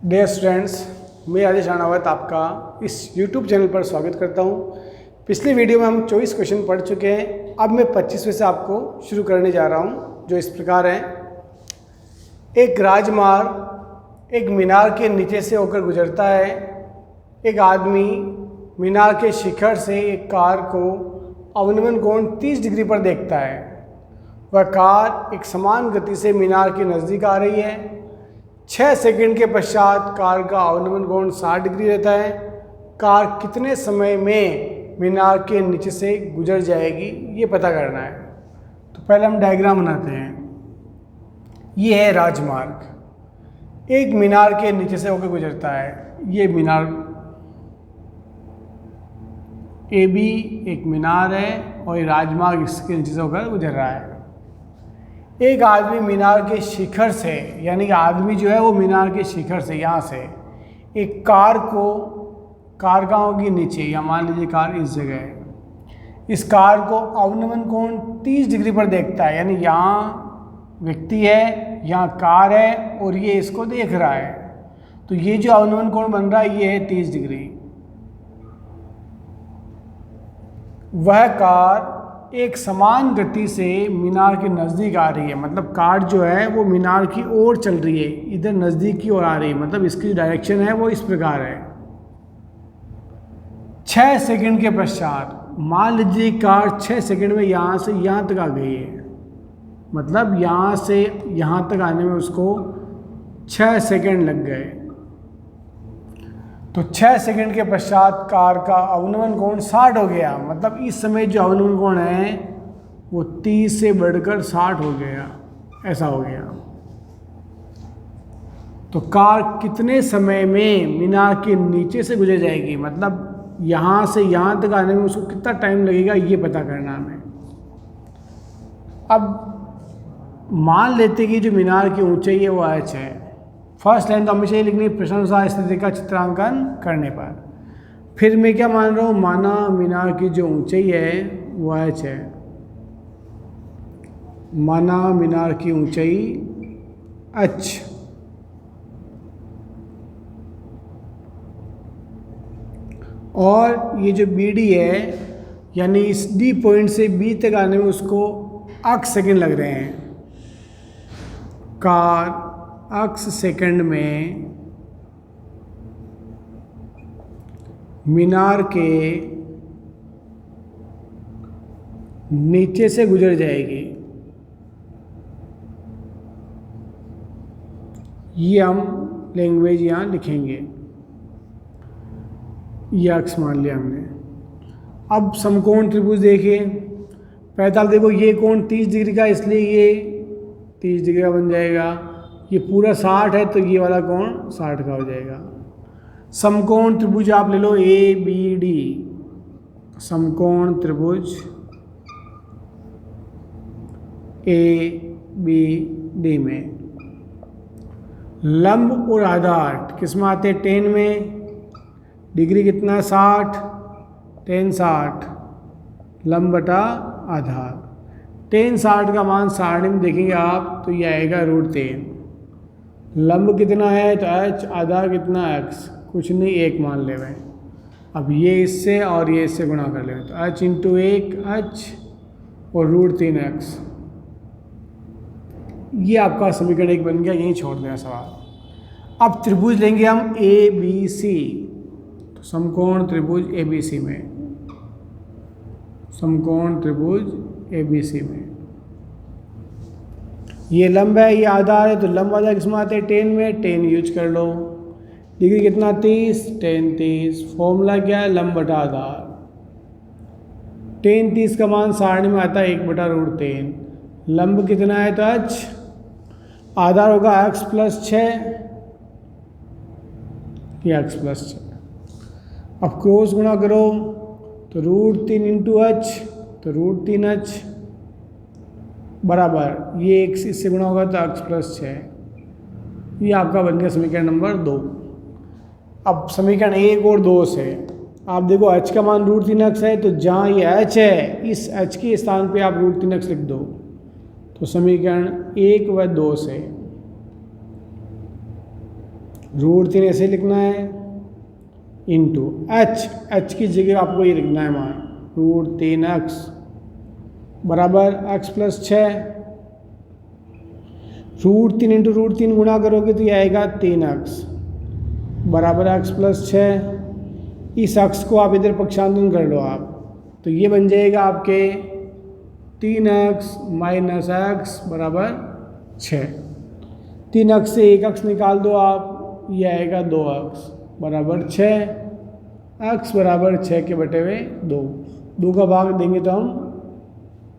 Dear students, मैं राजेश राणावत आपका इस YouTube चैनल पर स्वागत करता हूं। पिछली वीडियो में हम 24 क्वेश्चन पढ़ चुके हैं। अब मैं 25वें से आपको शुरू करने जा रहा हूं, जो इस प्रकार हैं। एक राजमार्ग एक मीनार के नीचे से होकर गुजरता है। एक आदमी मीनार के शिखर से एक कार को अवनमन कोण 30 डिग्री पर देखता है। वह कार एक समान गति से मीनार के नज़दीक आ रही है। 6 सेकंड के पश्चात कार का अवनमन कोण 60 डिग्री रहता है। कार कितने समय में मीनार के नीचे से गुजर जाएगी, ये पता करना है। तो पहले हम डायग्राम बनाते हैं। ये है राजमार्ग, एक मीनार के नीचे से होकर गुजरता है। ये मीनार AB एक मीनार है और ये राजमार्ग इसके नीचे से होकर गुजर रहा है। एक आदमी मीनार के शिखर से, यानी कि आदमी जो है वो मीनार के शिखर से यहाँ से एक कार कहाँ होगी नीचे, या मान लीजिए कार इस जगह है। इस कार को अवनमन कोण 30 डिग्री पर देखता है, यानी यहाँ व्यक्ति है, यहाँ कार है और ये इसको देख रहा है। तो ये जो अवनमन कोण बन रहा है ये है 30 डिग्री। वह कार एक समान गति से मीनार के नज़दीक आ रही है, मतलब कार जो है वो मीनार की ओर चल रही है, इधर नज़दीक की ओर आ रही है। मतलब इसकी डायरेक्शन है वो इस प्रकार है। 6 सेकंड के पश्चात, मान लीजिए कार 6 सेकंड में यहाँ से यहाँ तक आ गई है, मतलब यहाँ से यहाँ तक आने में उसको 6 सेकंड लग गए। तो 6 सेकंड के पश्चात कार का अवनमन कोण 60 हो गया। मतलब इस समय जो अवनमन कोण है वो 30 से बढ़कर 60 हो गया, ऐसा हो गया। तो कार कितने समय में मीनार के नीचे से गुजर जाएगी, मतलब यहाँ से यहाँ तक आने में उसको कितना टाइम लगेगा, ये पता करना हमें। अब मान लेते कि जो मीनार की ऊंचाई है वो h है। फर्स्ट लाइन तो हमेशा ये लिखनी, प्रश्नानुसार स्थिति का चित्रांकन करने पर। फिर मैं क्या मान रहा हूँ, माना मीनार की जो ऊंचाई है वो h है। माना मीनार की ऊंचाई h, और ये जो BD है, यानी इस D पॉइंट से B तक आने में उसको 8 सेकंड लग रहे हैं। कार 8 सेकंड में मीनार के नीचे से गुजर जाएगी। ये हम लैंग्वेज यहाँ लिखेंगे, ये अक्स मान लिया हमने। अब समकोण त्रिभुज देखिए। पहले आप देखो ये कोण 30 डिग्री का, इसलिए ये 30 डिग्री का बन जाएगा। ये पूरा 60 है तो ये वाला कोण 60 का हो जाएगा। समकोण त्रिभुज आप ले लो ABD, समकोण त्रिभुज ABD में लंब और आधार किस में आते हैं, tan में। डिग्री कितना, 60, tan 60, लंब बटा आधार। tan 60 का मान सारणी में देखेंगे आप तो ये आएगा √3। लंब कितना है तो h, आधार कितना x, कुछ नहीं 1 मान ले भाई। अब ये इससे और ये इससे गुणा कर लेंगे तो h × 1 h और √3x। ये आपका समीकरण 1 बन गया, यहीं छोड़ देना सवाल। अब त्रिभुज लेंगे हम ABC, तो समकोण त्रिभुज ABC में, समकोण त्रिभुज ABC में ये लंब है, ये आधार है, तो लंब आधार किस में आते हैं, tan में। tan यूज कर लो। डिग्री कितना, 30, tan 30। फॉर्मूला क्या है, लंब बटा आधार। tan 30 का मान सारणी में आता है 1/√3। लंब कितना है तो h, आधार होगा x + 6, ये x + 6। अब क्रॉस गुणा करो तो √3 × h, तो √3h बराबर ये एक इससे गुणा होगा तो x + 6। ये आपका बन गया समीकरण नंबर 2। अब समीकरण 1 और 2 से आप देखो h का मान √3x है, तो जहाँ ये h है इस h के स्थान पे आप √3x लिख दो। तो समीकरण 1 व 2 से √3 ऐसे लिखना है इंटू एच की जगह आपको ये लिखना है मान √3x बराबर x + 6। √3 इंटू √3 गुणा करोगे तो ये आएगा 3x बराबर x + 6। इस x को आप इधर पक्षांतरण कर लो आप, तो ये बन जाएगा आपके 3x - x बराबर 6। 3x से 1x निकाल दो आप, ये आएगा 2x बराबर 6। x बराबर 6 के बटे हुए 2, 2 का भाग देंगे तो हम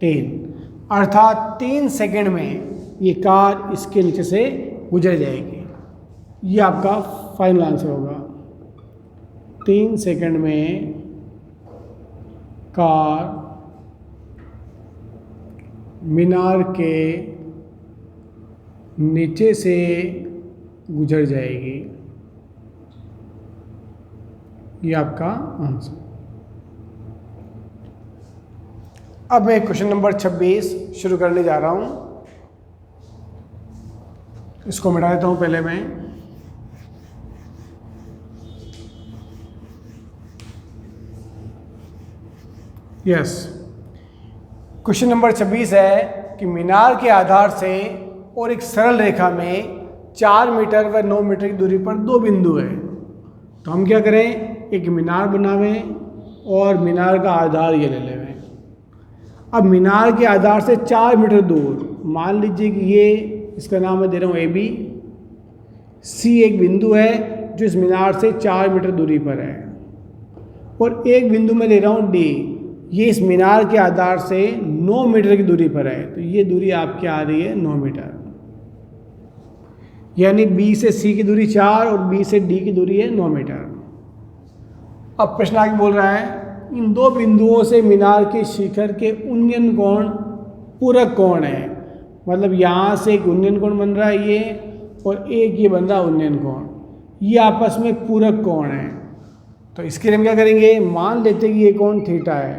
3, अर्थात 3 सेकंड में ये कार इसके नीचे से गुजर जाएगी। ये आपका फाइनल आंसर होगा। 3 सेकंड में कार मीनार के नीचे से गुजर जाएगी। ये आपका आंसर। अब मैं क्वेश्चन नंबर 26 शुरू करने जा रहा हूँ। इसको मिटा देता हूँ पहले मैं। यस, क्वेश्चन नंबर 26 है कि मीनार के आधार से और एक सरल रेखा में 4 मीटर व 9 मीटर की दूरी पर 2 बिंदु है। तो हम क्या करें, एक मीनार बनावें और मीनार का आधार ये ले लें। अब मीनार के आधार से 4 मीटर दूर मान लीजिए कि ये इसका नाम मैं दे रहा हूँ AB, C एक बिंदु है जो इस मीनार से 4 मीटर दूरी पर है, और एक बिंदु मैं ले रहा हूँ D, ये इस मीनार के आधार से 9 मीटर की दूरी पर है। तो ये दूरी आपकी आ रही है 9 मीटर, यानी B से C की दूरी 4 और B से D की दूरी है 9 मीटर। अब प्रश्न आगे बोल रहा है, इन 2 बिंदुओं से मीनार के शिखर के उन्नयन कोण पूरक कोण है। मतलब यहाँ से एक उन्नयन कोण बन रहा है ये, और एक ये बन रहा है उन्नयन कोण, ये आपस में एक पूरक कोण है। तो इसके लिए हम क्या करेंगे, मान लेते हैं कि ये कोण थीटा है,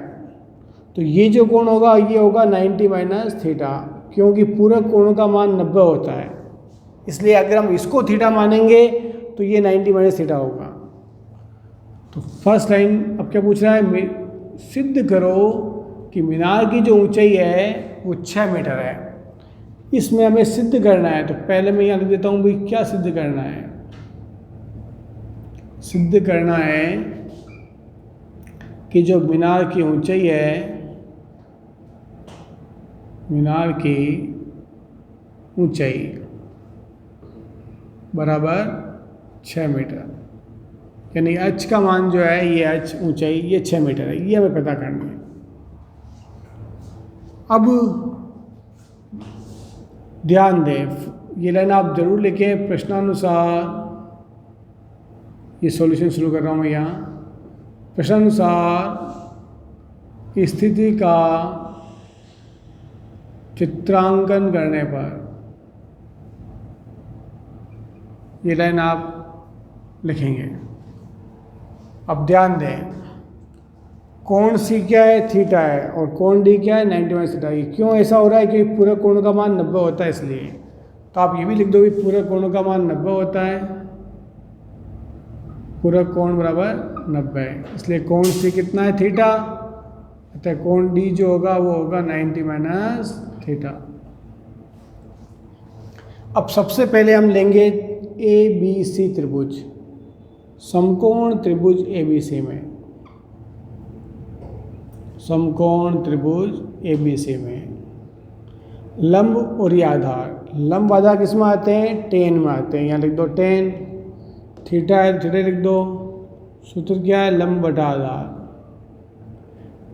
तो ये जो कोण होगा ये होगा 90 - थीटा, क्योंकि पूरक कोणों का मान 90 होता है। इसलिए अगर हम इसको थीटा मानेंगे तो ये 90 - थीटा होगा। तो फर्स्ट लाइन अब क्या पूछ रहा है, सिद्ध करो कि मीनार की जो ऊंचाई है वो 6 मीटर है। इसमें हमें सिद्ध करना है, तो पहले मैं यहाँ लिख देता हूँ भाई क्या सिद्ध करना है। सिद्ध करना है कि जो मीनार की ऊंचाई है, मीनार की ऊंचाई बराबर 6 मीटर, यानी h का मान जो है ये h ऊंचाई ये 6 मीटर है, ये हमें पता करना है। अब ध्यान दें, ये लाइन आप जरूर लिखें, प्रश्नानुसार ये सॉल्यूशन शुरू कर रहा हूँ मैं यहाँ। प्रश्नानुसार स्थिति का चित्रांकन करने पर, ये लाइन आप लिखेंगे। अब ध्यान दें, कोण C क्या है, थीटा है, और कोण D क्या है, 90 - थीटा। ये क्यों ऐसा हो रहा है, क्योंकि पूरक कोणों का मान 90 होता है इसलिए। तो आप ये भी लिख दो कि पूरक कोणों का मान 90 होता है, पूरक कोण बराबर 90 है, इसलिए कोण C कितना है, थीटा, अतः कोण D जो होगा वो होगा 90 - थीटा। अब सबसे पहले हम लेंगे ABC त्रिभुज, समकोण त्रिभुज ABC में, समकोण त्रिभुज ABC में लंब और ये आधार, लंब आधार किस में आते हैं, टेन में आते हैं। यहाँ लिख दो टेन, थीटा है थीटा लिख दो, सूत्र क्या है, लंब बटा आधार।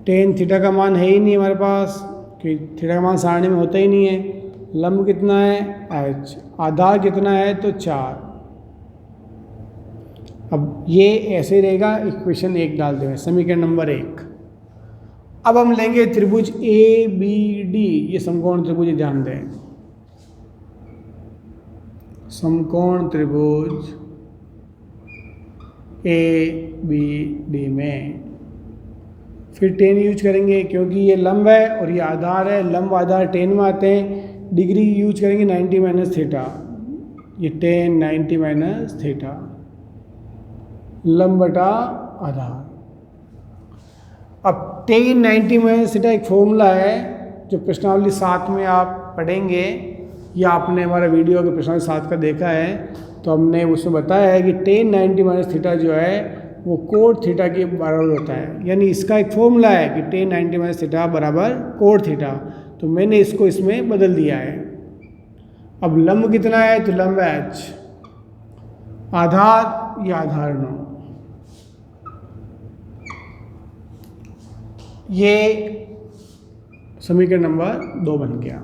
टेन थीटा का मान है ही नहीं हमारे पास, क्योंकि थीटा का मान सारणी में होता ही नहीं है। लंब कितना है h, आधार कितना है तो 4। अब ये ऐसे रहेगा, इक्वेशन 1 डालते हैं, समीकरण नंबर 1। अब हम लेंगे त्रिभुज ABD, ये समकोण त्रिभुज, ध्यान दें, समकोण त्रिभुज ABD में फिर टेन यूज करेंगे, क्योंकि ये लंब है और ये आधार है, लंब आधार टेन में आते हैं। डिग्री यूज करेंगे 90 - थीटा, ये टेन 90 माइनस थीटा, लंब बटा आधार। अब टेन 90 माइनस थीटा एक फॉर्मूला है जो प्रश्नावली 7 में आप पढ़ेंगे, या आपने हमारा वीडियो के प्रश्नावली 7 का देखा है तो हमने उसमें बताया है कि टेन 90 माइनस थीटा जो है वो कोट थीटा के बराबर होता है। यानी इसका एक फॉर्मूला है कि टेन 90 माइनस थीटा बराबर कोट थीटा, तो मैंने इसको इसमें बदल दिया है। अब लंब कितना है, तो लंब h, आधार या आधार 9, ये समीकरण नंबर 2 बन गया।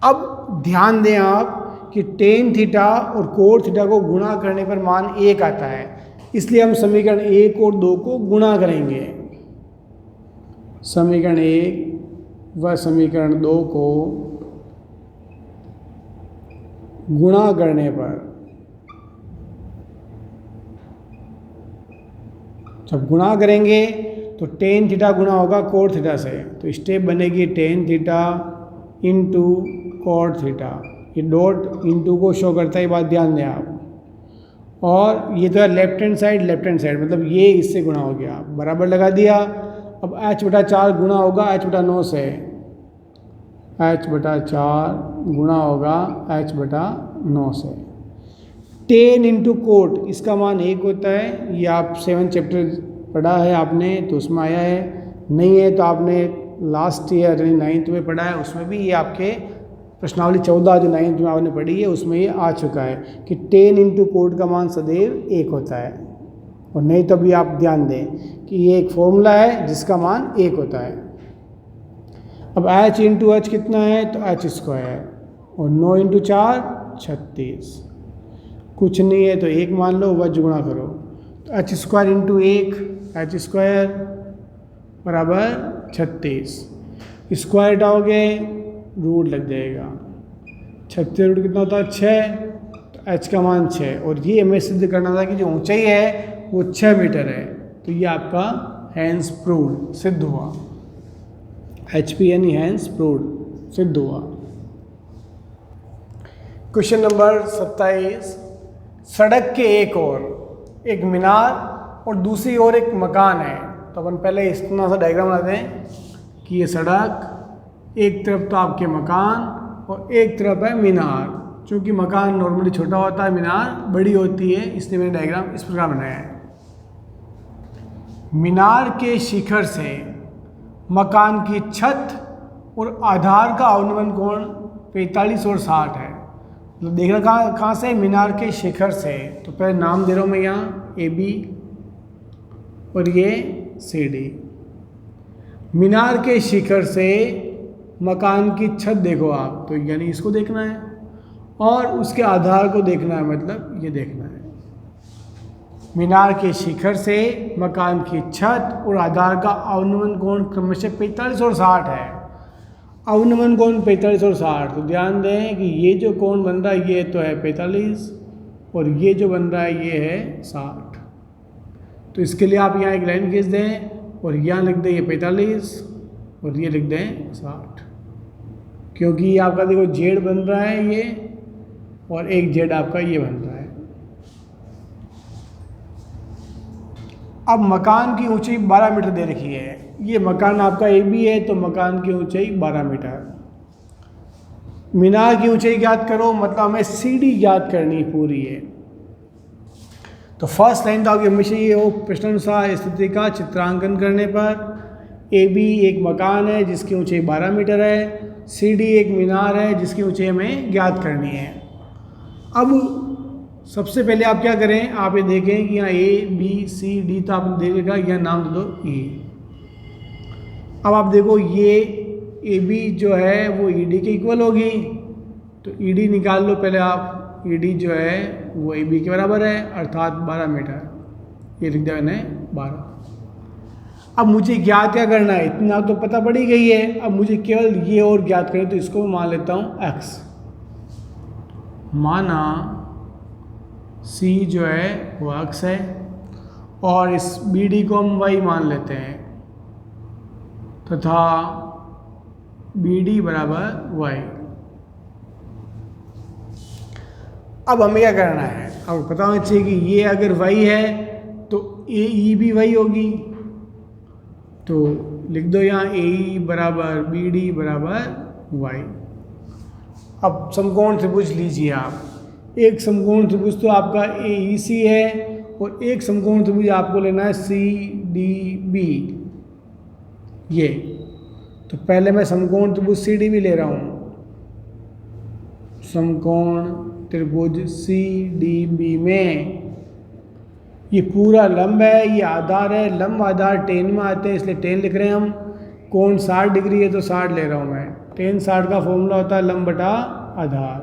अब ध्यान दें आप कि टेन थीटा और कोट थीटा को गुणा करने पर मान 1 आता है, इसलिए हम समीकरण 1 और 2 को गुणा करेंगे। समीकरण 1 व समीकरण 2 को गुणा करने पर, जब गुणा करेंगे तो टेन थीटा गुणा होगा कोट थीटा से, तो स्टेप बनेगी tan theta into cot theta. ये डॉट इंटू को शो करता है, बात ध्यान दें आप। और ये तो है लेफ्ट हैंड साइड, मतलब ये इससे गुणा हो गया, बराबर लगा दिया। अब h बटा 4 गुणा होगा h बटा 9 से, h बटा 4 गुणा होगा h बटा 9 से। टेन इंटू कोट, इसका मान 1 होता है। ये आप 7 चैप्टर पढ़ा है आपने तो उसमें आया है, नहीं है तो आपने लास्ट ईयर 9th में पढ़ा है, उसमें भी ये आपके प्रश्नावली 14 जो 9th में आपने पढ़ी है उसमें ये आ चुका है कि टेन इंटू कोट का मान सदैव 1 होता है। और नहीं तो भी आप ध्यान दें कि ये एक फॉर्मूला है जिसका मान 1 होता है। अब h इंटू एच कितना है, तो h स्क्वायर, और 9 इंटू 4 36, कुछ नहीं है तो 1 मान लो, वज गुणा करो, तो h square into 1, h square बराबर 36, स्क्वायर हटाओगे रूट लग जाएगा, 36 रूट कितना होता है 6, तो h का मान 6। और ये हमें सिद्ध करना था कि जो ऊंचाई है वो 6 मीटर है, तो ये आपका हैंस प्रूव्ड सिद्ध हुआ, HP यानी हैंस प्रूव्ड सिद्ध हुआ। क्वेश्चन नंबर 27, सड़क के एक ओर एक मीनार और दूसरी ओर एक मकान है। तो अपन पहले इतना सा डायग्राम बनाते हैं कि ये सड़क, एक तरफ तो आपके मकान और एक तरफ है मीनार। चूँकि मकान नॉर्मली छोटा होता है, मीनार बड़ी होती है, इसलिए मैंने डायग्राम इस प्रकार बनाया है। मीनार के शिखर से मकान की छत और आधार का अवनमन कोण 45 और 60 है। मतलब देखना कहाँ से, मीनार के शिखर से। तो पहले नाम दे रहा हूँ मैं यहाँ AB और ये CD। मीनार के शिखर से मकान की छत देखो आप, तो यानी इसको देखना है, और उसके आधार को देखना है, मतलब ये देखना है। मीनार के शिखर से मकान की छत और आधार का अवनमन कोण क्रमशः 45 और 60 है। अवनमन कोण 45 और 60, तो ध्यान दें कि ये जो कोण बन रहा है ये तो है 45 और ये जो बन रहा है ये है 60। तो इसके लिए आप यहाँ एक लाइन खींच दें और यहाँ लिख दें ये 45 और ये लिख दें 60, क्योंकि ये आपका देखो जेड बन रहा है ये, और एक जेड आपका ये बन रहा है। अब मकान की ऊंचाई 12 मीटर दे रखी है। ये मकान आपका AB है, तो मकान की ऊंचाई 12 मीटर। मीनार की ऊंचाई ज्ञात करो, मतलब हमें CD ज्ञात करनी पूरी है। तो फर्स्ट लाइन तो आपकी हमेशा ये हो, प्रश्नानुसार स्थिति का चित्रांकन करने पर AB एक मकान है जिसकी ऊंचाई 12 मीटर है, CD एक मीनार है जिसकी ऊंचाई हमें ज्ञात करनी है। अब सबसे पहले आप क्या करें, आप ये देखें कि यहाँ ABCD तो आपने दे देखा, यहाँ नाम दे दो E। अब आप देखो ये AB जो है वो ED के इक्वल होगी, तो ED निकाल लो पहले आप। ED जो है वो AB के बराबर है, अर्थात 12 मीटर। ये लिख दिया मैंने 12। अब मुझे ज्ञात क्या करना है, इतना तो पता पड़ी गई है, अब मुझे केवल ये और ज्ञात करें, तो इसको मान लेता हूँ x। माना C जो है वो x है और इस BD को हम y मान लेते हैं, तथा BD बराबर y। अब हमें क्या करना है, अब पता होना चाहिए कि ये अगर y है तो ए ई भी y होगी, तो लिख दो यहाँ ए ई बराबर बी डी बराबर y। अब समकोण त्रिभुज लीजिए आप, एक समकोण त्रिभुज तो आपका ए ई सी है और एक समकोण त्रिभुज आपको लेना है सी डी बी। ये तो पहले मैं समकोण त्रिभुज सी डी बी ले रहा हूँ, समकोण त्रिभुज सी डी बी में ये पूरा लंब है, ये आधार है, लंब आधार टेन में आते हैं इसलिए टेन लिख रहे हैं हम। कोण 60 डिग्री है तो 60 ले रहा हूँ मैं। टेन 60 का फॉर्मूला होता है लंब बटा आधार।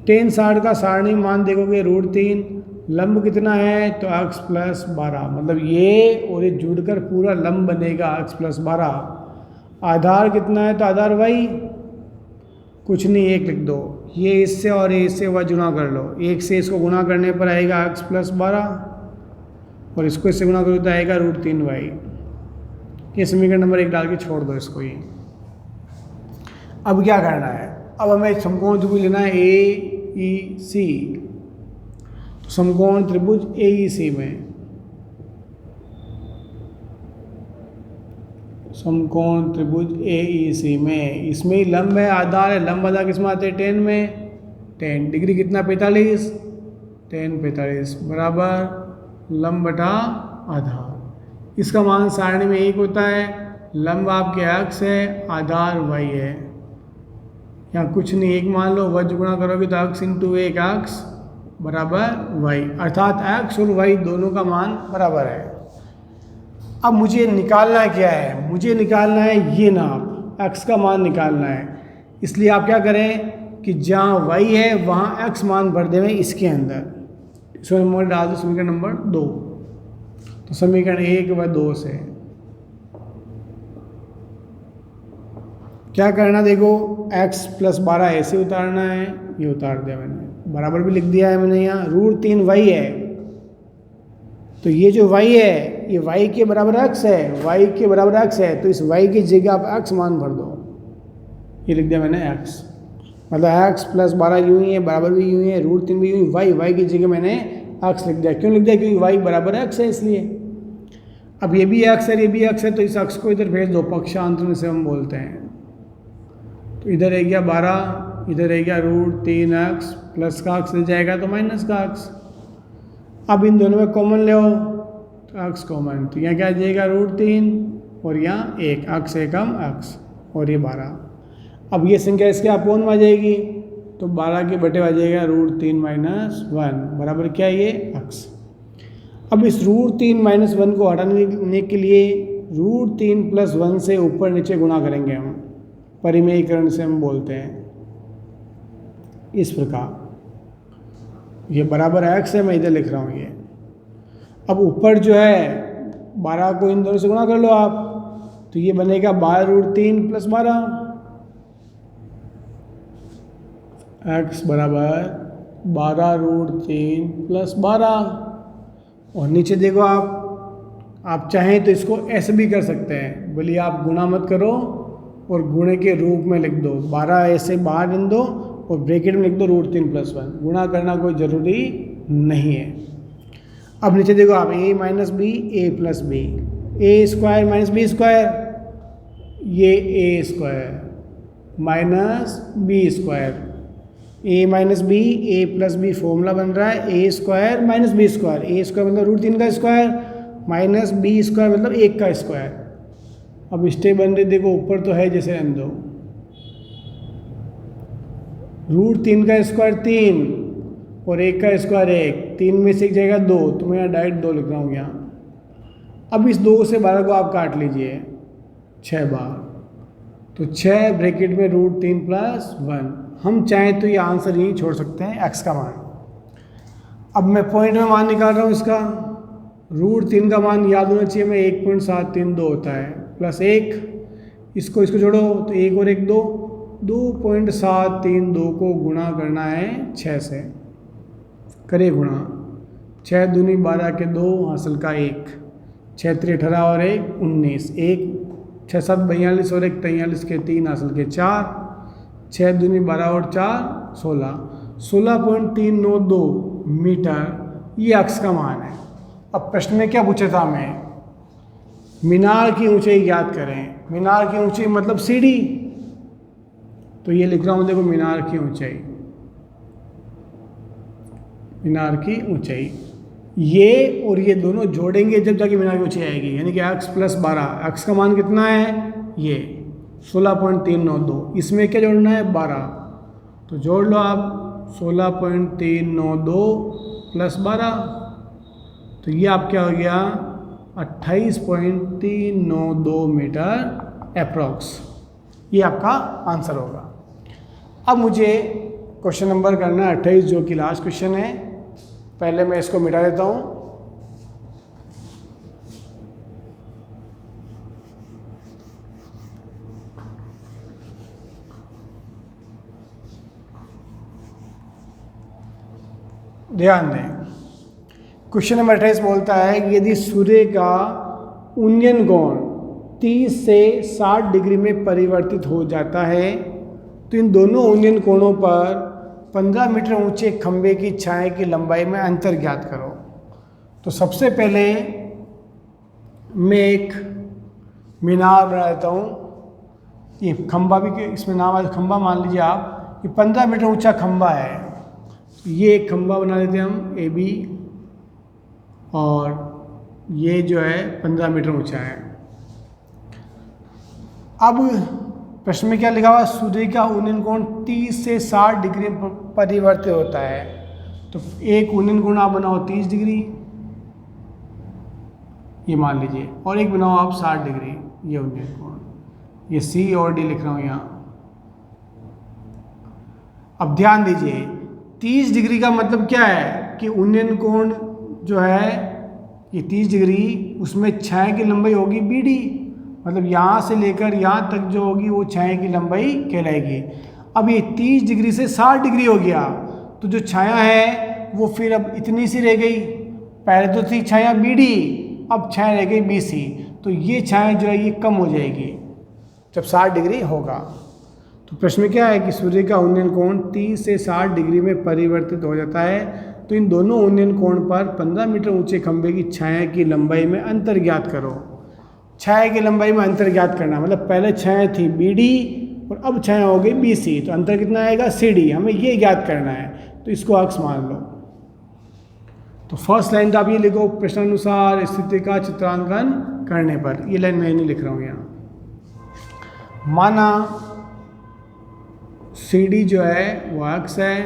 टेन 60 का सारणी मान देखोगे √3, लंब कितना है तो x प्लस 12, मतलब ये और ये जुड़कर पूरा लंब बनेगा x प्लस 12। आधार कितना है तो आधार y, कुछ नहीं एक लिख दो, ये इससे और ये इससे y गुणा कर लो, एक से इसको गुणा करने पर आएगा x प्लस 12 और इसको इससे गुणा करो तो आएगा √3y। ये समीकरण नंबर 1 डाल के छोड़ दो इसको। ये अब क्या करना है, अब हमें समकोण त्रिभुज लेना है ए ई सी। तो समकोण त्रिभुज ए ई सी में, समकोण त्रिभुज ए ई सी में इसमें ही लंब है आधार है, लंब आधार किसमें आते हैं 10 में, 10 डिग्री कितना 45, 10 45 बराबर लंब बटा आधार। इसका मान सारणी में 1 होता है, लंब आपके x है, आधार y है, यहाँ कुछ नहीं एक मान लो, y गुणा करोगे तो x इंटू 1x बराबर y, अर्थात x और y दोनों का मान बराबर है। अब मुझे निकालना क्या है, मुझे निकालना है ये नाप, x का मान निकालना है। इसलिए आप क्या करें कि जहाँ y है वहाँ x मान भर देवें इसके अंदर, इसमें नंबर डाल दो समीकरण नंबर 2। तो समीकरण 1 व 2 से क्या करना, देखो x प्लस 12 ऐसे उतारना है, ये उतार दिया मैंने, बराबर भी लिख दिया है मैंने यहाँ, √3y है तो ये जो y है ये y के बराबर x है, y के बराबर x है तो इस y की जगह आप x मान भर दो, ये लिख दिया मैंने x, मतलब x प्लस 12 यूँ ही है, बराबर भी यूँ ही है, √3 भी यूँ ही, y की जगह मैंने x लिख दिया। क्यों लिख दिया, क्योंकि y बराबर x है इसलिए। अब ये भी x है ये भी x है तो इस x को इधर भेज दो, पक्षांतर से हम बोलते हैं। तो इधर रह गया 12, इधर रह गया √3x, प्लस का x ले जाएगा तो माइनस का x। अब इन दोनों में कॉमन ले आओ तो x कॉमन, तो यहाँ क्या आ जाएगा √3 और यहाँ 1, x से कम x और ये 12। अब ये संख्या इसके अपोन में आ जाएगी तो 12 के बटे आ जाएगा √3 माइनस 1 बराबर क्या है ये x। अब इस √3 माइनस 1 को हटाने के लिए √3 प्लस 1 से ऊपर नीचे गुणा करेंगे हम, परिमेयीकरण से हम बोलते हैं इस प्रकार। ये बराबर x है, मैं इधर लिख रहा हूँ ये। अब ऊपर जो है 12 को इन दोनों से गुणा कर लो आप, तो ये बनेगा 12√3 प्लस 12, x बराबर 12√3 प्लस 12। और नीचे देखो आप चाहें तो इसको ऐसे भी कर सकते हैं, बोलिए आप गुणा मत करो और गुणे के रूप में लिख दो, 12 ऐसे बाहर गिन दो और ब्रैकेट में लिख दो √3 प्लस 1, गुणा करना कोई ज़रूरी नहीं है। अब नीचे देखो आप a minus B A plus B, A square minus B square, ये A square minus B square, a minus B A plus B formula बन रहा है A square minus B square, A square मतलब √3 का स्क्वायर माइनस बी स्क्वायर मतलब 1 का square. अब step बन रही देखो, ऊपर तो है जैसे रहने दो, √3 का स्क्वायर 3 और 1 का स्क्वायर 1, 3 में से एक जाएगा 2, तो मैं यहाँ डायरेक्ट 2 लिख रहा हूँ यहाँ। अब इस 2 से 12 को आप काट लीजिए 6 बार, तो 6 ब्रैकेट में √3 प्लस 1। हम चाहें तो ये आंसर यहीं छोड़ सकते हैं x का मान। अब मैं पॉइंट में मान निकाल रहा हूँ इसका, √3 का मान याद होना चाहिए मैं 1.732 होता है, प्लस 1, इसको जोड़ो तो 1 और 1 2, 2.732 को गुणा करना है 6 से, करिए गुणा, 6 दूनी 12 के 2 हासिल का 1, 6 3 18 और 1 19, 1 6 7 42 और 1 43 के 3 हासिल के 4, 6 दूनी 12 और 4 16, 16.392 मीटर ये अक्स का मान है। अब प्रश्न में क्या पूछा था हमें, मीनार की ऊंचाई ज्ञात करें। मीनार की ऊंचाई मतलब सीढ़ी, तो ये लिख रहा हूँ, देखो मीनार की ऊंचाई, मीनार की ऊंचाई ये और ये दोनों जोड़ेंगे जब जाके मीनार की ऊंचाई आएगी, यानी कि x + 12। x का मान कितना है, ये 16.392, इसमें क्या जोड़ना है 12, तो जोड़ लो आप 16.392 + 12, तो ये आप क्या हो गया 28.392 मीटर एप्रॉक्स, ये आपका आंसर होगा। अब मुझे क्वेश्चन नंबर करना है 28, जो कि लास्ट क्वेश्चन है। पहले मैं इसको मिटा देता हूँ। ध्यान दें, क्वेश्चन नंबर 28 बोलता है कि यदि सूर्य का उन्नयन कोण 30 से 60 डिग्री में परिवर्तित हो जाता है तो इन दोनों उन्नयन कोणों पर 15 मीटर ऊंचे खंभे की छाया की लंबाई में अंतर ज्ञात करो। तो सबसे पहले मैं एक मीनार बना देता हूँ। ये खंभा भी, इसमें नाम है खंभा, मान लीजिए आप, ये 15 मीटर ऊंचा खंभा है। ये एक खंभा बना देते हैं हम ए बी, और ये जो है 15 मीटर ऊंचा है। अब प्रश्न में क्या लिखा हुआ, सूर्य का उन्नयन कोण 30 से 60 डिग्री परिवर्तित होता है। तो एक उन्नयन कोण आप बनाओ 30 डिग्री, ये मान लीजिए, और एक बनाओ आप 60 डिग्री, ये उन्नयन कोण, ये सी और डी लिख रहा हूँ यहाँ। अब ध्यान दीजिए, 30 डिग्री का मतलब क्या है कि उन्नयन कोण जो है ये 30 डिग्री, उसमें छाया की लंबाई होगी बी डी, मतलब यहाँ से लेकर यहाँ तक जो होगी वो छाया की लंबाई कहलाएगी। अब ये 30 डिग्री से 60 डिग्री हो गया, तो जो छाया है वो फिर अब इतनी सी रह गई। पहले तो थी छाया बी डी, अब छाया रह गई बी सी, तो ये छाया जो है ये कम हो जाएगी जब 60 डिग्री होगा। तो प्रश्न में क्या है कि सूर्य का उन्नयन कोण 30 से 60 डिग्री में परिवर्तित हो जाता है, तो इन दोनों उन्नयन कोण पर 15 मीटर ऊंचे खंभे की छाया की लंबाई में अंतर ज्ञात करो। छाया की लंबाई में अंतर ज्ञात करना मतलब पहले छाया थी बी डी और अब छाया हो गई बी सी, तो अंतर कितना आएगा सी डी, हमें ये ज्ञात करना है, तो इसको अक्स मान लो। तो फर्स्ट लाइन तो आप ये लिखो, प्रश्नानुसार स्थिति का चित्रांकन करने पर, ये लाइन मैं नहीं लिख रहा हूँ यहाँ। माना सी डी जो है वो अक्स है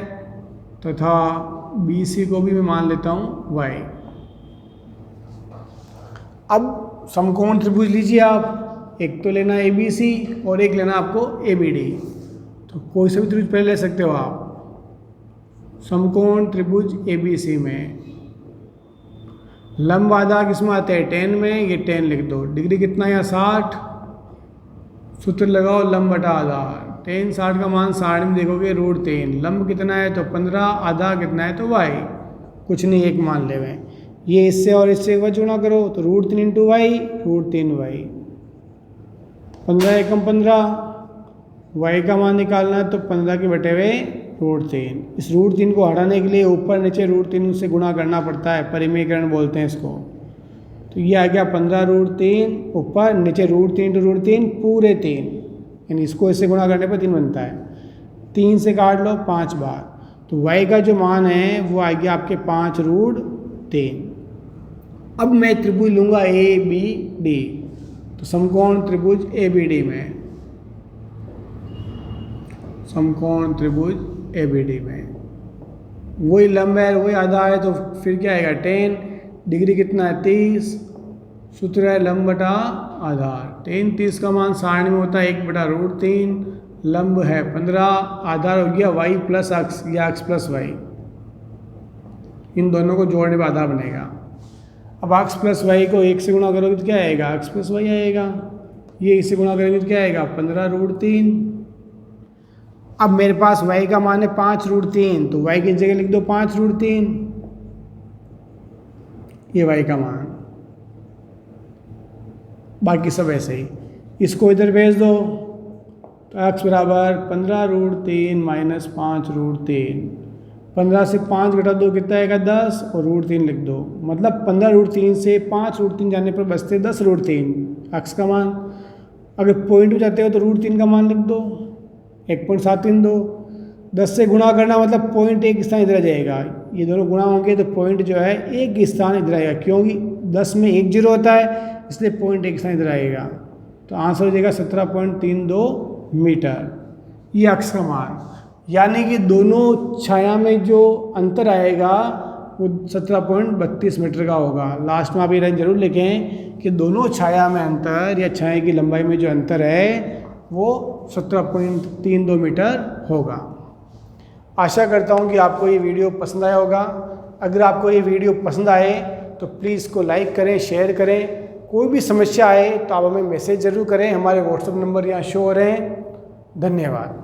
तथा बी सी को भी मैं मान लेता हूँ वाई। अब समकोण त्रिभुज लीजिए आप, एक तो लेना ए बी सी और एक लेना आपको ए बी डी। तो कोई सा भी त्रिभुज पहले ले सकते हो आप। समकोण त्रिभुज ए बी सी में लंब आधार किसमें आते हैं 10 में, ये 10 लिख दो। डिग्री कितना है यहाँ 60, सूत्र लगाओ लंब बटा आधार, 10 60 का मान 60 में देखोगे √3, लंब कितना है तो 15, आधार कितना है तो y, कुछ नहीं एक मान ले हुए। ये इससे और इससे एक बार गुणा करो तो √3 × y, √3y, 15 एकम 15, y का मान निकालना है तो 15 के बटे हुए √3। इस √3 को हटाने के लिए ऊपर नीचे √3 से गुणा करना पड़ता है, परिमेयकरण बोलते हैं इसको। तो ये आ गया 15√3 ऊपर नीचे √3 × √3 पूरे 3, यानी इसको इससे गुणा करने पर 3 बनता है। 3 से काट लो 5 बार, तो y का जो मान है वो आ गया आपके 5√3। अब मैं त्रिभुज लूँगा ए बी डी, तो समकोण त्रिभुज ए बी डी में, समकोण त्रिभुज ए बी डी में वही लंब है वही आधा है, तो फिर क्या आएगा 10, डिग्री कितना है 30, सूत्र है लंब बटा आधार। 10 30 का मान 60 में होता है 1 बटा √3, लंब है 15, आधार हो गया y प्लस अक्स या x प्लस वाई। इन दोनों को जोड़ने पर आधार बनेगा। अब x प्लस वाई को 1 से गुणा करोगे तो क्या आएगा x प्लस वाई आएगा, ये इससे गुणा करेंगे तो क्या आएगा 15√3। अब मेरे पास y का मान है 5√3, तो y की जगह लिख दो 5√3, ये y का मान, बाकी सब ऐसे ही। इसको इधर भेज दो तो x बराबर 15√3 - 5√3, 15 से 5 घटा 2 कितना आएगा 10 और √3 लिख दो। मतलब 15√3 से 5√3 जाने पर बचते 10√3 अक्स का मान। अगर पॉइंट में जाते हो तो √3 का मान लिख दो 1.732। 10 से गुणा करना मतलब पॉइंट एक स्थान इधर आ जाएगा, ये दोनों गुणा होंगे तो पॉइंट जो है एक स्थान इधर आएगा, क्योंकि 10 में 1 0 होता है इसलिए पॉइंट एक स्थान इधर आएगा। तो आंसर हो जाएगा 17.32 मीटर, ये अक्स का मान। यानी कि दोनों छाया में जो अंतर आएगा वो 17.32 मीटर का होगा। लास्ट में आप ये लाइन जरूर लिखें कि दोनों छाया में अंतर या छाया की लंबाई में जो अंतर है वो 17.32 मीटर होगा। आशा करता हूँ कि आपको ये वीडियो पसंद आया होगा। अगर आपको ये वीडियो पसंद आए तो प्लीज़ इसको लाइक करें, शेयर करें। कोई भी समस्या आए तो आप हमें मैसेज ज़रूर करें, हमारे व्हाट्सएप नंबर यहाँ शो हो रहे हैं। धन्यवाद।